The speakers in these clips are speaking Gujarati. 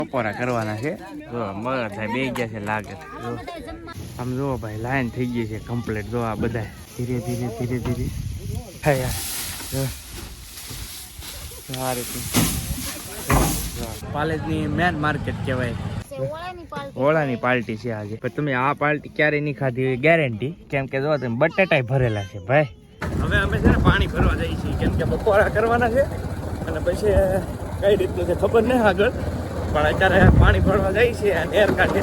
બપોરા કરવાના છે. જો મગર થાય બે ગયા છે લાગે. જો આમ જો ભાઈ લાઈન થઈ ગઈ છે કમ્પ્લીટ. જો આ બધા ધીરે ધીરે ધીરે ધીરે થાય યાર. પાલેજની મેન માર્કેટ કહેવાય. ઓળાની પાર્ટી છે આજે. પણ તમે આ પાર્ટી ક્યારે નહીં ખાધી હોય ગેરંટી. કેમ કે જો તમે બટાટા ભરેલા છે ભાઈ. હવે અમે છે ને પાણી ભરવા જઈએ છીએ કેમ કે બપોરા કરવાના છે અને પછી કઈ રીતનું છે ખબર નહીં આગળ. પણ અત્યારે પાણી ભરવા જાય છે નેર કાઢે.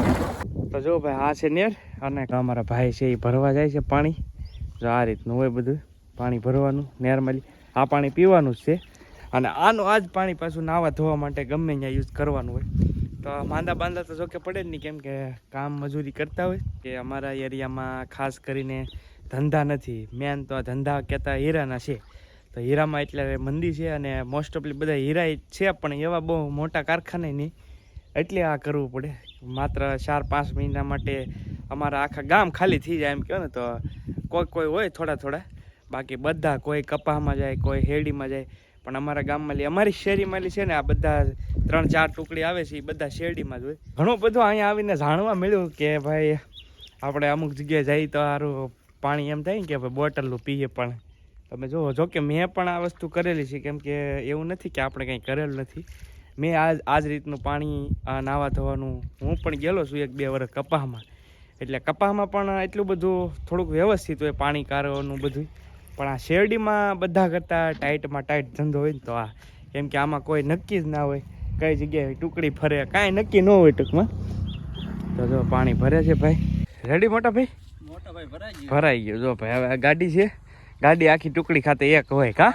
તો જો ભાઈ આ છે નેર અને અમારા ભાઈ છે એ ભરવા જાય છે પાણી. જો આ રીતનું હોય બધું પાણી ભરવાનું નેરમાં. આ પાણી પીવાનું જ છે અને આનું આ જ પાણી પાછું નાવા ધોવા માટે ગમે ત્યાં યુઝ કરવાનું હોય. તો માંદા બાંદા તો જોકે પડે જ નહીં કેમ કે કામ મજૂરી કરતા હોય કે અમારા એરિયામાં ખાસ કરીને ધંધા નથી. મેન તો આ ધંધા કહેતા હીરાના છે. તો હીરામાં એટલે મંદી છે અને મોસ્ટ ઓફલી બધા હીરા છે પણ એવા બહુ મોટા કારખાને નહીં. એટલે આ કરવું પડે. માત્ર 4-5 મહિના માટે અમારા આખા ગામ ખાલી થઈ જાય એમ કહો ને. તો કોઈ હોય થોડા. બાકી બધા કોઈ કપાસમાં જાય, કોઈ શેરડીમાં જાય. પણ અમારા ગામમાં અમારી શેરીમાં છે ને આ બધા 3-4 ટુકડી આવે છે એ બધા શેરડીમાં જ હોય. ઘણું બધું અહીંયા આવીને જાણવા મળ્યું કે ભાઈ આપણે અમુક જગ્યાએ જઈએ તો સારું પાણી એમ થાય ને કે ભાઈ બોટલનું પીએ. પણ તમે જુઓ જો કે મેં પણ આ વસ્તુ કરેલી છે કેમ કે એવું નથી કે આપણે કંઈ કરેલું નથી. મેં આ જ રીતનું પાણી નાવા ધોવાનું હું પણ ગયેલો છું 1-2 વર્ષ કપાસમાં. એટલે કપાસમાં પણ એટલું બધું થોડુંક વ્યવસ્થિત હોય પાણી કારવાનું બધું. પણ આ શેરડીમાં બધા કરતાં ટાઈટમાં ટાઈટ ધંધો હોય ને તો આ કેમ કે આમાં કોઈ નક્કી જ ના હોય કઈ જગ્યાએ ટુકડી ફરે કાંઈ નક્કી ન હોય ટૂંકમાં. તો જો પાણી ભરે છે ભાઈ. રેડી મોટા ભાઈ? મોટા ભાઈ ભરાઈ ગયો. જો ભાઈ હવે આ ગાડી છે. ગાડી આખી ટુકડી ખાતે એક હોય કા?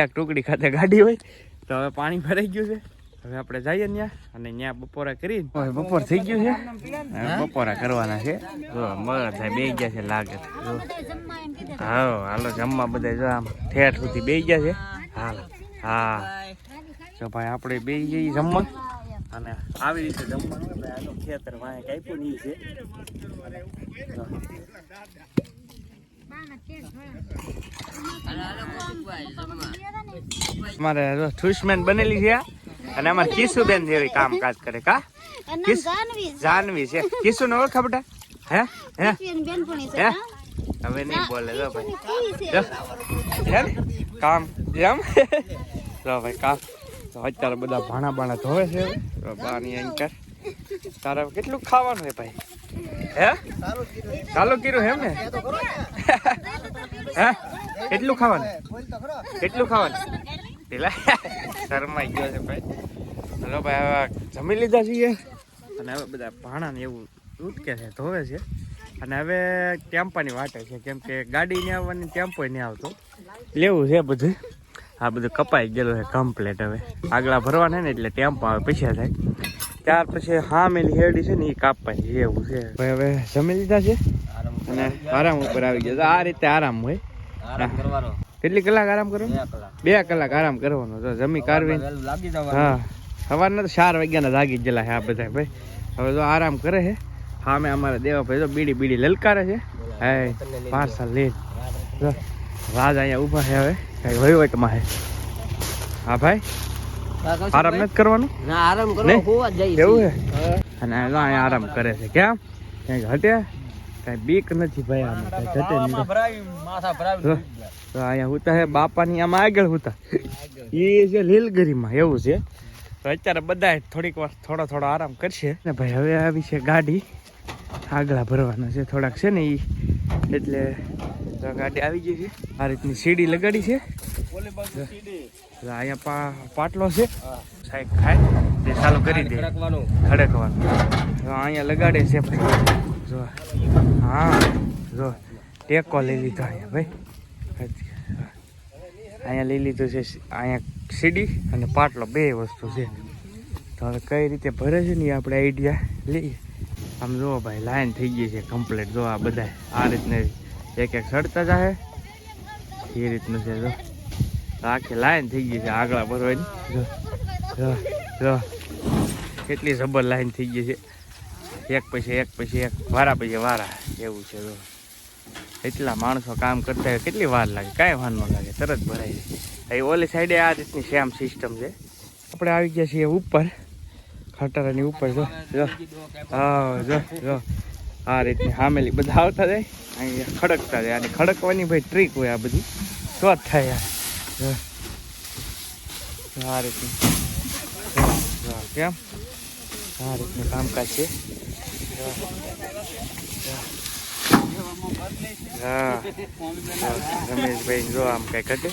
એક ટુકડી ખાતે ગાડી હોય. તો હવે પાણી ભરાઈ ગયું છે. હવે આપણે જઈએ ત્યાં અને ત્યાં બપોરા કરી. બપોર થઈ ગયું છે. બપોરા કરવાના છે. જો મગર થાય બે ગયા છે લાગે. હા હાલો જમવા બધા જો આમ ઠેઠ સુધી બે ગયા છે. હા તો ભાઈ આપણે બે જઈએ જમવા અને આવી રીતે જમવાનું ભાઈ. આનું ખેતર વાંહે કાપ્યું નહીં છે. અમારે ઠુસમેન બનેલી છે અને અમારે કિશુબેન જેવી કામકાજ કરે કા? જાનવી છે. કિશુ ને ઓળખા બેટા? હે હવે નહીં બોલે. જો ભાઈ કામ એમ જો ભાઈ કામ. તો અત્યારે બધા ભાણા બાણા ધોવે છે. પાણી અંકર તારે કેટલું ખાવાનું છે ભાઈ? હે ચાલુ કર્યું એમ ને? હે કેટલું ખાવાનું? પેલા શરમાઈ ગયો છે ભાઈ. હલો ભાઈ હવે જમી લીધા છીએ અને હવે બધા ભાણા ને એવું ઉટકે છે ધોવે છે. અને હવે ટેમ્પાની વાટે છે કેમ કે ગાડી ને આવવાની ટેમ્પો નહીં આવતો. લેવું છે બધું. આ બધું કપાઈ ગયેલું છે કમ્પ્લેટ. હવે આગળ ભરવાના ને એટલે ટેમ્પો આવે પૈસા થાય. ત્યાર પછી હામેલી હેરડી છે ને એ કાપાય એવું છે ભાઈ. હવે જમી લીધા છે અને આરામ ઉપર આવી ગયા. આ રીતે આરામ હોય. કેટલી કલાક આરામ કરવાનો? 2 કલાક આરામ કરવાનો. તો જમી કારવી હા સવારના તો 4 વાગ્યાના જાગી ગયેલા છે આ બધા ભાઈ. હવે તો આરામ કરે છે. હા મેં અમારા દેવા ભાઈ તો બીડી લલકારે છે. હા પાર્સલ લે રાજ અહીંયા ઊભા છે. હવે કઈ વહીવટમાં છે. હા ભાઈ આરામ નથી કરવાનું? ના આરામ કરવા એવું છે. અને અહીંયા આરામ કરે છે. કેમ કઈ ઘટે? કઈ બીક નથી ભાઈ. આમાં કઈ ઘટે નહીં. તો અહીંયા હુતા છે બાપાની આમાં આગળ હુતા એ છે લીલગીરીમાં એવું છે. તો અત્યારે બધા થોડીક વાર થોડો આરામ કરશે ને ભાઈ. હવે આવી છે ગાડી આગળ ભરવાના છે થોડાક છે ને એ એટલે ગાડી આવી ગઈ છે. આ રીતની સીડી લગાડી છે. અહીંયા પાટલો છે સાહેબ ખાય તે ચાલુ કરી દે ખડકવાનું. અહીંયા લગાડે છે જો. હા જો ટેકો લઈ લીધો અહીંયા ભાઈ. અહીંયા લઈ લીધું છે. અહીંયા સીડી અને પાટલો 2 વસ્તુ છે. તો હવે કઈ રીતે ભરે છે ને એ આપણે આઈડિયા લઈએ. આમ જુઓ ભાઈ લાઈન થઈ ગઈ છે કમ્પ્લીટ. જો આ બધા આ રીતને એક સડતા જાય એ રીતનું છે. જો આખી લાઈન થઈ ગઈ છે આગળ ભરવાની. જો કેટલી જબર લાઈન થઈ ગઈ છે. એક પછી એક વારા પછી વારા એવું છે. જો એટલા માણસો કામ કરતા હોય કેટલી વાર લાગે? કાંઈ વાર ન લાગે તરત ભરાય છે. ઓલી સાઈડે આ રીતની સેમ સિસ્ટમ છે. આપણે આવી ગયા છીએ ઉપર ખટારાની ઉપર જો જો હા જો જો આ રીતની હામેલી બધા આવતા જાય અહીંયા ખડકતા જાય અને ખડકવાની ભાઈ ટ્રીક હોય આ બધી તો જ થાય યાર આ રીતની કેમ આ રીતનું કામકાજ છે હા રમેશભાઈ જો આમ કઈ કટે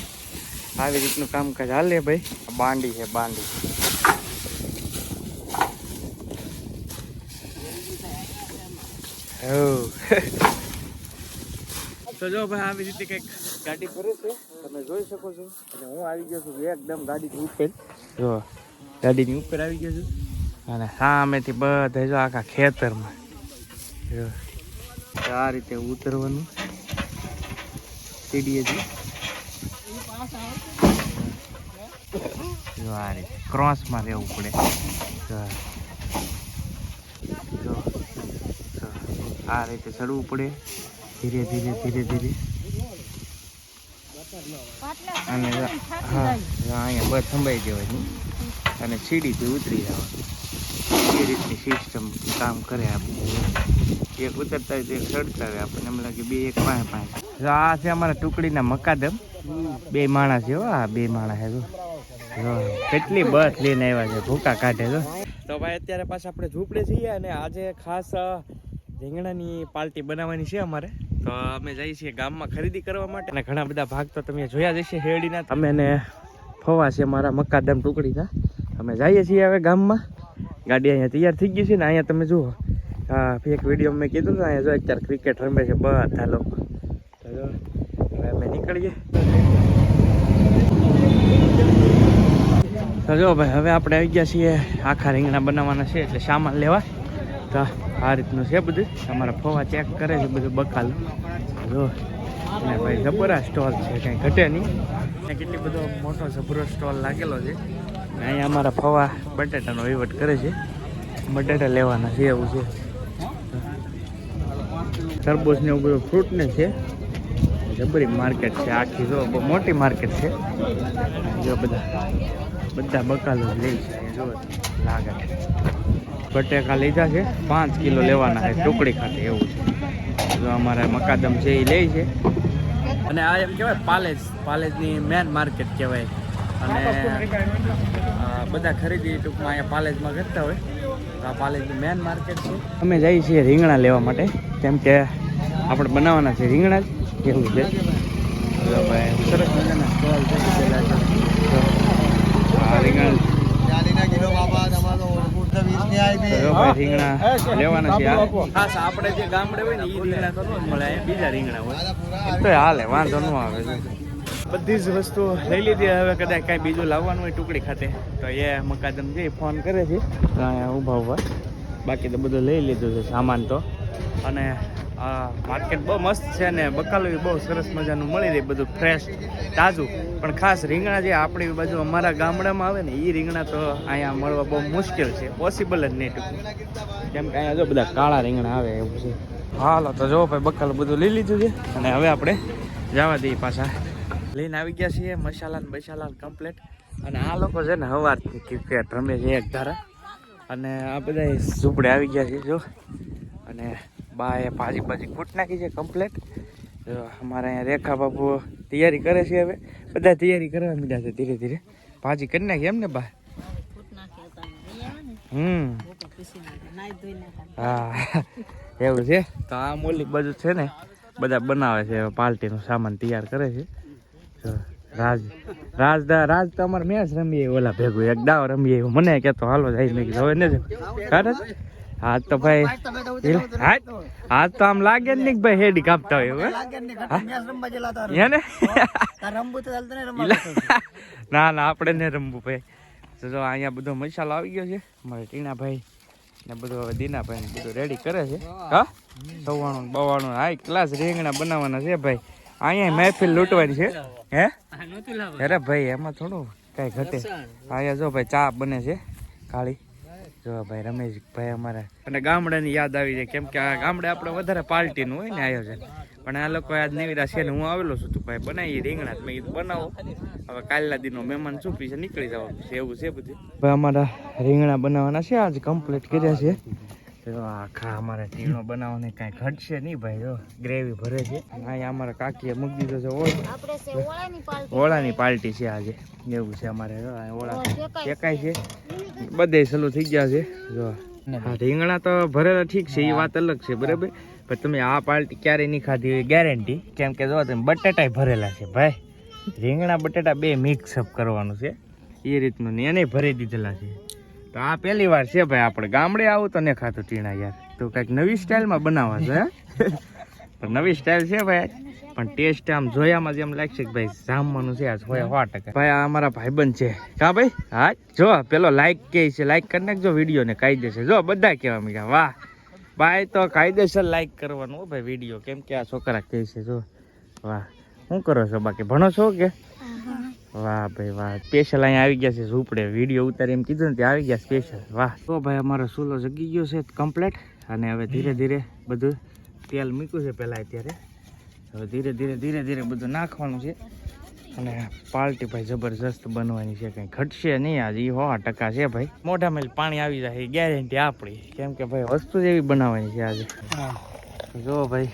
આવી રીતનું કામકાજ હાલે ભાઈ બાંડી છે બાંડી તો જો ભાઈ આવી રીતે કઈક ગાડી ફરે છે તમે જોઈ શકો છો અને હું આવી ગયો છું એકદમ ગાડીની ઉપર જો ગાડીની ઉપર આવી ગયો છું અને સામેથી બધા જો આખા ખેતરમાં જો આ રીતે ઉતરવાનું સીડીએથી જો આ રીતે ક્રોસમાં રહેવું પડે જો આ રીતે ચડવું પડે ધીરે ધીરે ધીરે ધીરે અને હા અહીંયા બસ સંભાઈ જવાની અને સીડીથી ઉતરી જવાનું એ રીતની સિસ્ટમ કામ કરે આપણે એક ઉતરતા હોય તો એક ચડતા હોય આપણને એમ લાગે બે એક પાંચ પાંચ આ છે અમારા ટુકડીના મકાદમ બે માણસ છે હા બે માણસ છે કેટલી બસ લઈને આવ્યા છે ભૂકા કાઢે તો ભાઈ અત્યારે પાછા આપણે ઝૂંપડે છીએ અને આજે ખાસ રીંગણાની પાર્ટી બનાવવાની છે અમારે તો અમે જઈએ છીએ ગામમાં ખરીદી કરવા માટે અને ઘણા બધા ભાગ તો તમે જોયા જ હશે શેરડીના અમે ને ફવા છે મારા મકાદમ ટુકડીના અમે જઈએ છીએ હવે ગામમાં ગાડી અહીંયા તૈયાર થઈ ગઈ છે ને અહીંયા તમે જુઓ હા એક વિડીયો મેં કીધું ને અહીંયા જો અત્યારે ક્રિકેટ રમે છે બધા લોકો હવે અમે નીકળીએ તો જો ભાઈ હવે આપણે આવી ગયા છીએ આખા રીંગણા બનાવવાના છે એટલે સામાન લેવા તો આ રીતનું છે બધું તમારા ફવા ચેક કરે છે બધું બકાલ જો અને ભાઈ જબરા સ્ટોલ છે કંઈ ઘટે નહીં કેટલી બધો મોટો જબરો સ્ટોલ લાગેલો છે અહીંયા અમારા ફવા બટેટાનો વહીવટ કરે છે બટેટા લેવાના છે એવું છે તરબૂચ ને એવું બધું ફ્રૂટ ને છે જબરી માર્કેટ છે આખી જો બહુ મોટી માર્કેટ છે જો બધા બકાલો લે છે જો લાગે બટેકા લીધા છે 5 કિલો લેવાના છે ટુકડી ખાતે એવું છે જો અમારા મકાદમ છે એ લે છે અને આ એમ કહેવાય પાલેજની મેન માર્કેટ કહેવાય અને બધા ખરીદી ટૂંકમાં અહીંયા પાલેજમાં કરતા હોય તો આ પાલેજની મેન માર્કેટ છે અમે જઈએ છીએ રીંગણા લેવા માટે કેમ કે આપણે બનાવવાના છે રીંગણા જ એવું છે ભાઈ સરસ મજાના સ્ટોલ છે રીંગણા રીંગણા લેવાના છે ખાસ આપણે જે ગામડે હોય ને એ રીંગણા તો ન મળે બીજા રીંગણા હોય તો હાલે વાંધો ન આવે બધી જ વસ્તુ લઈ લીધી હવે કદાચ કાંઈ બીજું લાવવાનું હોય ટુકડી ખાતે તો એ મકાદમ છે ફોન કરે છે તો અહીંયા ઊભા બાકી તો બધું લઈ લીધું છે સામાન તો અને માર્કેટ બહુ મસ્ત છે ને બકાલું બહુ સરસ મજાનું મળી રહે બધું ફ્રેશ તાજું પણ ખાસ રીંગણા જે આપણી બાજુ અમારા ગામડામાં આવે ને એ રીંગણા તો અહીંયા મળવા બહુ મુશ્કેલ છે પોસિબલ જ નહીં ટૂંકું કેમ કે અહીંયા જો બધા કાળા રીંગણા આવે એવું છે હાલો તો જો ભાઈ બકાલું બધું લઈ લીધું છે અને હવે આપણે જવા દઈએ પાછા લઈને આવી ગયા છીએ મસાલા કમ્પ્લીટ અને આ લોકો છે ને સવારથી ક્રિકેટ રમે છે એક ધારા અને આ બધા ઝૂંપડે આવી ગયા છે જો અને બાએ ભાજી કૂટ નાખી છે કમ્પ્લીટ અમારે અહીંયા રેખા બાપુ તૈયારી કરે છે હવે બધા તૈયારી કરવા માંડ્યા છે ધીરે ધીરે ભાજી કરી નાખી એમ ને બા હા એવું છે તો આ મોલી બાજુ છે ને બધા બનાવે છે પાર્ટીનું સામાન તૈયાર કરે છે રાજ તો અમારે મેચ રમીએ ઓલા ભેગું એક દાવ રમીએ એવું મને કહેતો હાલો જાય મેં કીધું હવે ને કાઢે હાથ તો ભાઈ હાથ તો આમ લાગે ને ભાઈ હેડી કાપતા હોય ના આપણે ને રમવું ભાઈ જો અહીંયા બધો મસાલો આવી ગયો છે મારે ટીણાભાઈ ને બધું હવે દીનાભાઈ ને બધું રેડી કરે છે હા સવાણું બવાણું હાઈ ક્લાસ રીંગણા બનાવવાના છે ભાઈ અહીંયા મહેફિલ લૂંટવાની છે હે અરે ભાઈ એમાં થોડું કઈ ઘટે અહીંયા જો ભાઈ ચા બને છે કાળી જો ભાઈ રમેશભાઈ અમારા અને ગામડાની યાદ આવી જાય, કેમ કે આ ગામડે આપણે વધારે પાર્ટીનું હોય ને આયોજન, પણ આ લોકો આજ નેવીરા છે ને હું આવેલો છું તો ભાઈ બનાવી રીંગણા, મેં કીધું બનાવો, હવે કાલના દિનનો મહેમાન શું પીશે નીકળી જવાનું છે એવું છે બધું. ભાઈ અમારા રીંગણા બનાવવાના છે, આજ કમ્પ્લીટ કર્યા છે. જો આખા અમારે ટીણો બનાવવાને કાંઈ ઘટશે નહીં ભાઈ, જો ગ્રેવી ભરે છે. અહીંયા અમારા કાકીએ મૂકી દીધો છે ઓળાની પાર્ટી છે આજે, એવું છે અમારે. જો ઓળા શેકાય છે, બધે સલું થઈ ગયા છે. જો રીંગણા તો ભરેલા ઠીક છે, એ વાત અલગ છે બરાબર, પણ તમે આ પાર્ટી ક્યારેય નહીં ખાધી હોય ગેરંટી, કેમ કે જો તમે બટાટા ભરેલા છે ભાઈ, રીંગણા બટાટા બે મિક્સઅપ કરવાનું છે એ રીતનું ને એને ભરી દીધેલા છે. તો આ પહેલી વાર છે ભાઈ, આપણે ગામડે આવું તો ને ખાતું ટીણા યાર, તો કંઈક નવી સ્ટાઇલમાં બનાવવા છે. પણ નવી સ્ટાઇલ છે ભાઈ, પણ ટેસ્ટ આમ જોયામાં જ એમ લાગશે કે ભાઈ જામવાનું છે આજ 100%. ભાઈ આ અમારા ભાઈબંધ છે કા ભાઈ, હા જો પેલો લાઈક કે છે, લાઈક કરી નાખજો વિડીયો ને કાયદેસર. જો બધા કહેવા માંડ્યા વાહ ભાઈ, તો કાયદેસર લાઈક કરવાનું ભાઈ વિડીયો, કેમ કે આ છોકરા કહે છે. જો વાહ, શું કરો છો બાકી ભણો છો કે? વાહ ભાઈ વાહ, સ્પેશિયલ અહીંયા આવી ગયા છે ઝૂંપડે વિડીયો ઉતારી એમ કીધું ને ત્યાં આવી ગયા સ્પેશિયલ. વાહ તો ભાઈ અમારો ચૂલો જગી ગયો છે કમ્પ્લીટ, અને હવે ધીરે ધીરે બધું તેલ મૂક્યું છે પહેલાં, અત્યારે હવે ધીરે ધીરે બધું નાખવાનું છે. અને પાર્ટી ભાઈ જબરજસ્ત બનવાની છે, કંઈ ઘટશે નહીં આજ, એ 100% છે ભાઈ. મોઢામાં પાણી આવી જાય ગેરંટી આપણી, કેમ કે ભાઈ વસ્તુ જેવી બનાવવાની છે આજે. જો ભાઈ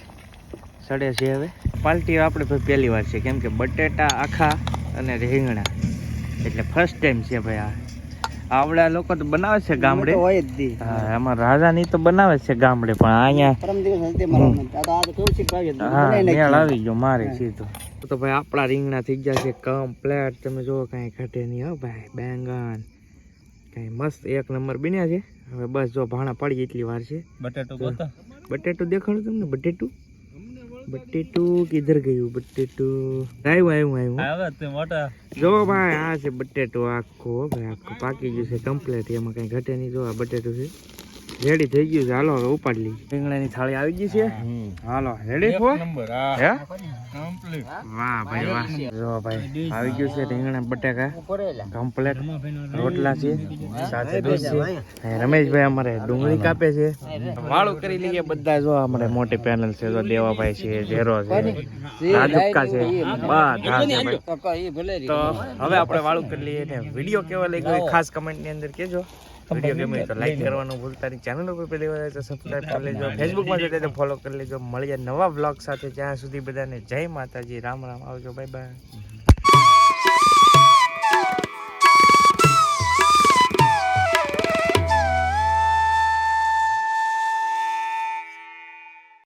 સડે છે હવે પાર્ટી આપણે ભાઈ પહેલી વાર છે, કેમ કે બટેટા આખા અને રીંગણા એટલે ફર્સ્ટ ટાઈમ છે ભાઈ. આ આવડા લોકો તો બનાવે છે ગામડે, હા આમાં રાજાની તો બનાવે છે ગામડે, પણ અહીંયા મેળ આવી ગયો મારે સીધો. તો ભાઈ આપણા રીંગણા થઈ ગયા છે કમ્પ્લેટ, તમે જો કાંઈ ઘટે નહીં હો ભાઈ. બેંગન કાંઈ મસ્ત એક નંબર બન્યા છે. હવે બસ જો ભાણા પડી એટલી વાર છે. બટેટું દેખાડું તમને, બટેટું કિધર ગયું? બટેટું આવ્યું. જો ભાઈ આ છે બટેટું આખું ભાઈ, આખું પાકી ગયું છે કમ્પ્લેટ, એમાં કઈ ઘટે નહીં. જો આ બટેટું છે રેડી થઈ ગયું છે, હાલો હવે ઉપાડી લઈ. રીંગણાની થાળી આવી ગઈ છે, હાલો રેડી છો? વાહ ભાઈ વાહ, જો ભાઈ આવી ગયું છે રીંગણા બટાકા કમ્પ્લેટ, રોટલા છે સાથે દૂધ છે. રમેશભાઈ અમારે ડુંગળી કાપે છે, વાળું કરી લઈએ બધા. જો અમારે મોટી પેનલ છે, જો દેવાભાઈ છે, ઝેરો છે, રાજુક્કા છે, બધા છે. તો હવે આપણે વાળું કરી લઈએ ને વિડીયો કેવો લાગ્યો ખાસ કમેન્ટ ની અંદર કહેજો. વિડીયો ગમે તો લાઈક કરવાનું ભૂલતા નહીં, ચેનલ ઉપર પહેલી વાર તો સબસ્ક્રાઇબ કરી લેજો, ફેસબુકમાં જોતા તો ફોલો કરી લેજો. મળીએ નવા બ્લોગ સાથે, ત્યાં સુધી બધાને જય માતાજી, રામ રામ, આવજો, બાય બાય.